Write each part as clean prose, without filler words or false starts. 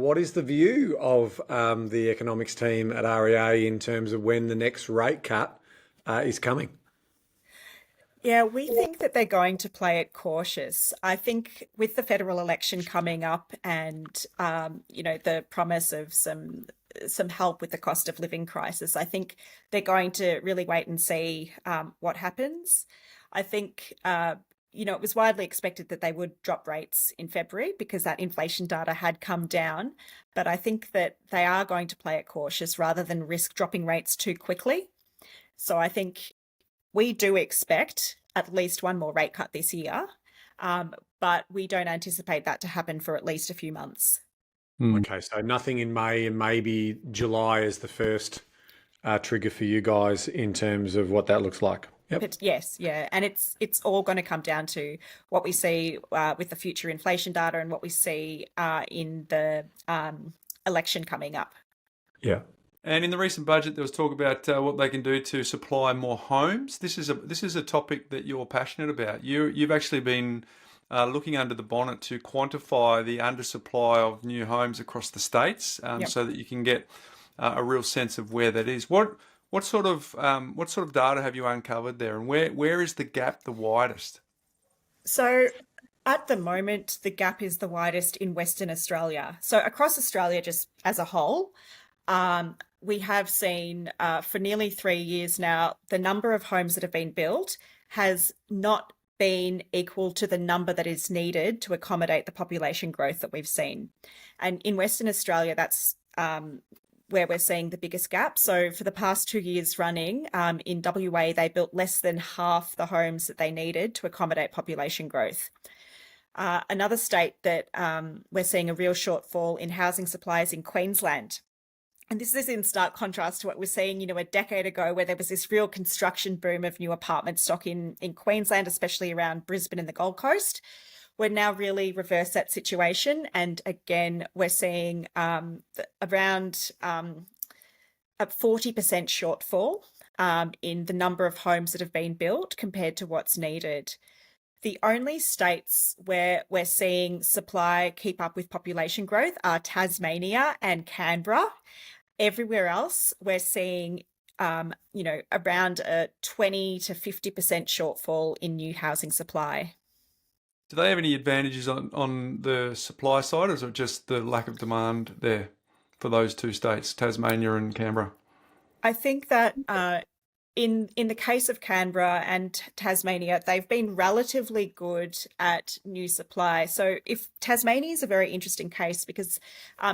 what is the view of the economics team at REA in terms of when the next rate cut is coming? Yeah, we think that they're going to play it cautious. I think with the federal election coming up and the promise of some help with the cost of living crisis, I think they're going to really wait and see what happens. I think it was widely expected that they would drop rates in February because that inflation data had come down. But I think that they are going to play it cautious rather than risk dropping rates too quickly. So I think we do expect at least one more rate cut this year, but we don't anticipate that to happen for at least a few months. Okay, so nothing in May and maybe July is the first trigger for you guys in terms of what that looks like. Yep. But yes, yeah, and it's all going to come down to what we see with the future inflation data and what we see in the election coming up. Yeah. And in the recent budget, there was talk about what they can do to supply more homes. This is a topic that you're passionate about. You've actually been looking under the bonnet to quantify the undersupply of new homes across the states, Yep. so that you can get a real sense of where that is. What sort of data have you uncovered there, and where is the gap the widest? So at the moment, the gap is the widest in Western Australia. So across Australia, just as a whole, we have seen for nearly 3 years now, the number of homes that have been built has not been equal to the number that is needed to accommodate the population growth that we've seen. And in Western Australia, that's where we're seeing the biggest gap. So for the past 2 years running, in WA, they built less than half the homes that they needed to accommodate population growth. Another state that we're seeing a real shortfall in housing supply is in Queensland. And this is in stark contrast to what we're seeing, a decade ago, where there was this real construction boom of new apartment stock in Queensland, especially around Brisbane and the Gold Coast. We're now really reversed that situation. And again, we're seeing around a 40% shortfall in the number of homes that have been built compared to what's needed. The only states where we're seeing supply keep up with population growth are Tasmania and Canberra. Everywhere else, we're seeing, around a 20 to 50% shortfall in new housing supply. Do they have any advantages on the supply side, or is it just the lack of demand there for those two states, Tasmania and Canberra? I think that in the case of Canberra and Tasmania, they've been relatively good at new supply. So if Tasmania is a very interesting case because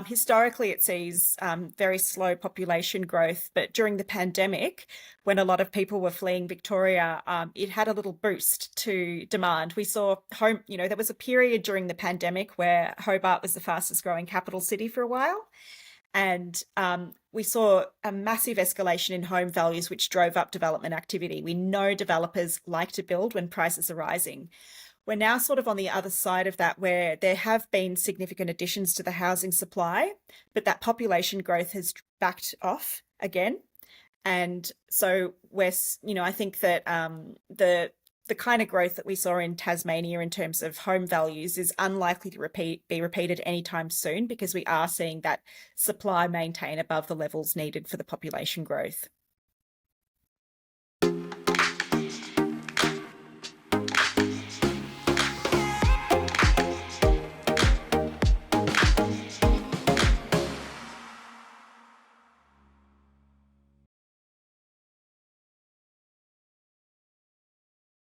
historically it sees very slow population growth, but during the pandemic, when a lot of people were fleeing Victoria, it had a little boost to demand. We saw there was a period during the pandemic where Hobart was the fastest growing capital city for a while. And we saw a massive escalation in home values, which drove up development activity. We know developers like to build when prices are rising. We're now sort of on the other side of that, where there have been significant additions to the housing supply, but that population growth has backed off again. And so I think that the kind of growth that we saw in Tasmania in terms of home values is unlikely to be repeated anytime soon, because we are seeing that supply maintain above the levels needed for the population growth.